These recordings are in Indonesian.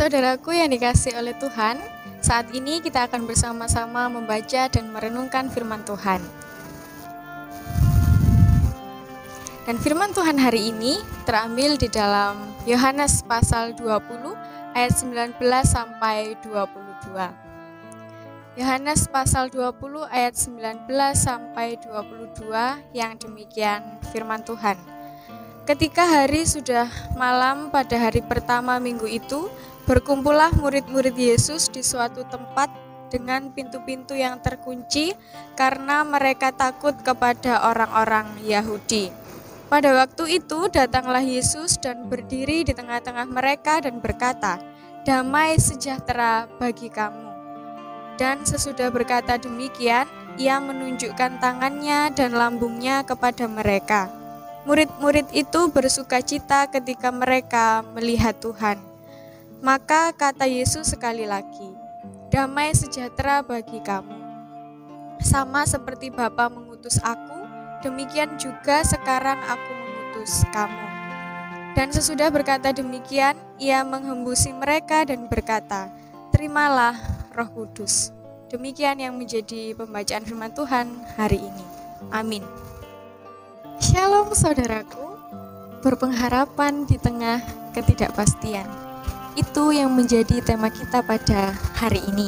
Saudaraku yang dikasihi oleh Tuhan, saat ini kita akan bersama-sama membaca dan merenungkan firman Tuhan. Dan firman Tuhan hari ini terambil di dalam Yohanes pasal 20 ayat 19 sampai 22. Yohanes pasal 20 ayat 19 sampai 22 yang demikian firman Tuhan. Ketika hari sudah malam pada hari pertama minggu itu, berkumpullah murid-murid Yesus di suatu tempat dengan pintu-pintu yang terkunci karena mereka takut kepada orang-orang Yahudi. Pada waktu itu datanglah Yesus dan berdiri di tengah-tengah mereka dan berkata, "Damai sejahtera bagi kamu." Dan sesudah berkata demikian, ia menunjukkan tangannya dan lambungnya kepada mereka. Murid-murid itu bersukacita ketika mereka melihat Tuhan. Maka kata Yesus sekali lagi, "Damai sejahtera bagi kamu. Sama seperti Bapa mengutus aku, demikian juga sekarang aku mengutus kamu." Dan sesudah berkata demikian, ia menghembusi mereka dan berkata, "Terimalah Roh Kudus." Demikian yang menjadi pembacaan firman Tuhan hari ini. Amin. Shalom saudaraku, berpengharapan di tengah ketidakpastian. Itu yang menjadi tema kita pada hari ini.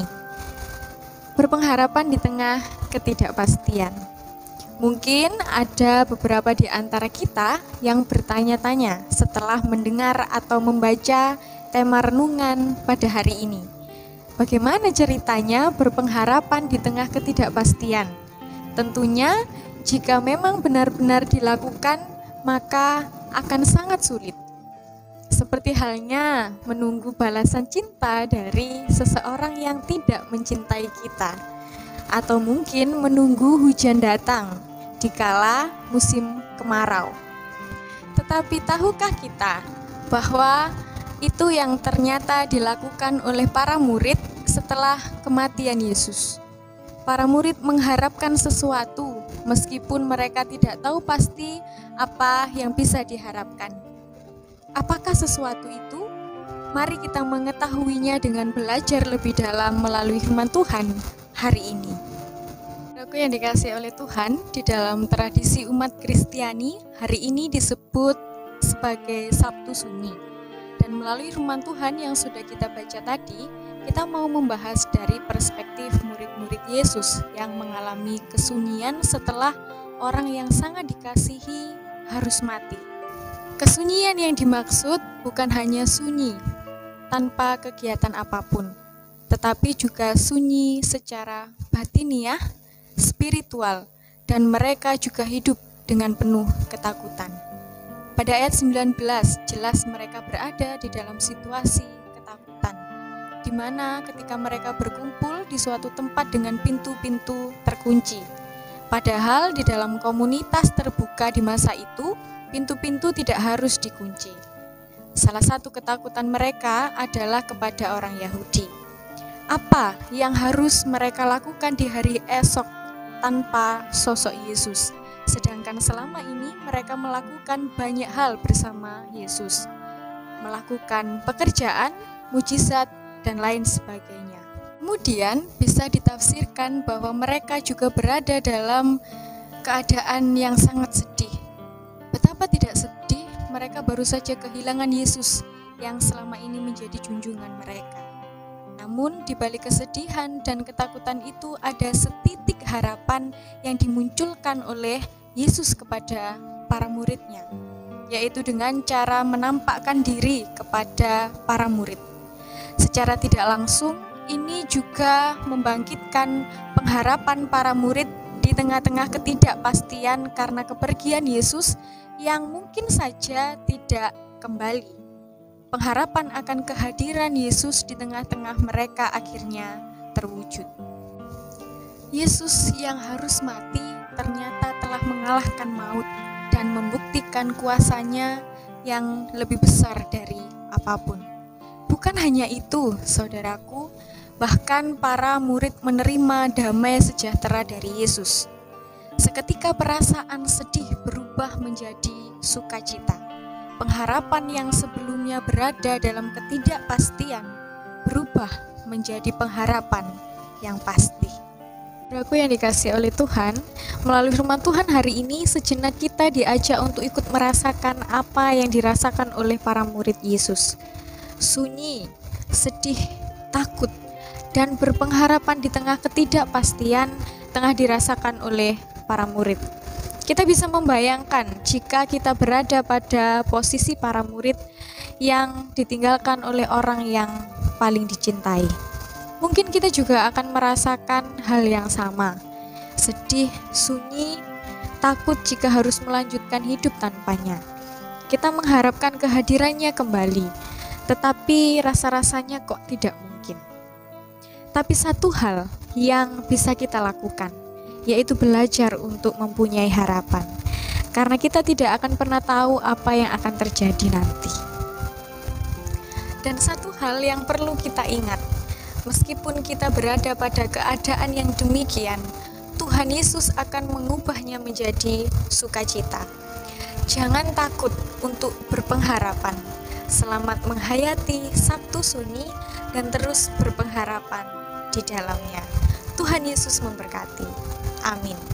Berpengharapan di tengah ketidakpastian. Mungkin ada beberapa di antara kita yang bertanya-tanya setelah mendengar atau membaca tema renungan pada hari ini. Bagaimana ceritanya berpengharapan di tengah ketidakpastian? Tentunya jika memang benar-benar dilakukan, maka akan sangat sulit. Seperti halnya menunggu balasan cinta dari seseorang yang tidak mencintai kita, atau mungkin menunggu hujan datang dikala musim kemarau. Tetapi tahukah kita bahwa itu yang ternyata dilakukan oleh para murid setelah kematian Yesus? Para murid mengharapkan sesuatu meskipun mereka tidak tahu pasti apa yang bisa diharapkan. Apakah sesuatu itu? Mari kita mengetahuinya dengan belajar lebih dalam melalui firman Tuhan hari ini. Aku yang dikasihi oleh Tuhan, di dalam tradisi umat Kristiani, hari ini disebut sebagai Sabtu Sunyi. Dan melalui firman Tuhan yang sudah kita baca tadi, kita mau membahas dari perspektif murid-murid Yesus yang mengalami kesunyian setelah orang yang sangat dikasihi harus mati. Kesunyian yang dimaksud bukan hanya sunyi tanpa kegiatan apapun, tetapi juga sunyi secara batiniah, spiritual, dan mereka juga hidup dengan penuh ketakutan. Pada ayat 19 jelas mereka berada di dalam situasi ketakutan, di mana ketika mereka berkumpul di suatu tempat dengan pintu-pintu terkunci. Padahal di dalam komunitas terbuka di masa itu, pintu-pintu tidak harus dikunci. Salah satu ketakutan mereka adalah kepada orang Yahudi. Apa yang harus mereka lakukan di hari esok tanpa sosok Yesus? Sedangkan selama ini mereka melakukan banyak hal bersama Yesus. Melakukan pekerjaan, mujizat, dan lain sebagainya. Kemudian bisa ditafsirkan bahwa mereka juga berada dalam keadaan yang sangat sedih. Betapa tidak sedih, mereka baru saja kehilangan Yesus yang selama ini menjadi junjungan mereka. Namun di balik kesedihan dan ketakutan itu ada setitik harapan yang dimunculkan oleh Yesus kepada para muridnya, yaitu dengan cara menampakkan diri kepada para murid. Secara tidak langsung, ini juga membangkitkan pengharapan para murid di tengah-tengah ketidakpastian karena kepergian Yesus yang mungkin saja tidak kembali. Pengharapan akan kehadiran Yesus di tengah-tengah mereka akhirnya terwujud. Yesus yang harus mati ternyata telah mengalahkan maut dan membuktikan kuasanya yang lebih besar dari apapun. Bukan hanya itu, saudaraku, bahkan para murid menerima damai sejahtera dari Yesus. Seketika perasaan sedih berubah menjadi sukacita. Pengharapan yang sebelumnya berada dalam ketidakpastian berubah menjadi pengharapan yang pasti. Saudaraku yang dikasihi oleh Tuhan, melalui firman Tuhan hari ini sejenak kita diajak untuk ikut merasakan apa yang dirasakan oleh para murid Yesus. Sunyi, sedih, takut, dan berpengharapan di tengah ketidakpastian tengah dirasakan oleh para murid. Kita bisa membayangkan jika kita berada pada posisi para murid yang ditinggalkan oleh orang yang paling dicintai. Mungkin kita juga akan merasakan hal yang sama. Sedih, sunyi, takut jika harus melanjutkan hidup tanpanya. Kita mengharapkan kehadirannya kembali, tetapi rasa-rasanya kok tidak mungkin. Tapi satu hal yang bisa kita lakukan, yaitu belajar untuk mempunyai harapan. Karena kita tidak akan pernah tahu apa yang akan terjadi nanti. Dan satu hal yang perlu kita ingat, meskipun kita berada pada keadaan yang demikian, Tuhan Yesus akan mengubahnya menjadi sukacita. Jangan takut untuk berpengharapan. Selamat menghayati Sabtu Sunyi dan terus berpengharapan di dalamnya. Tuhan Yesus memberkati. Amin.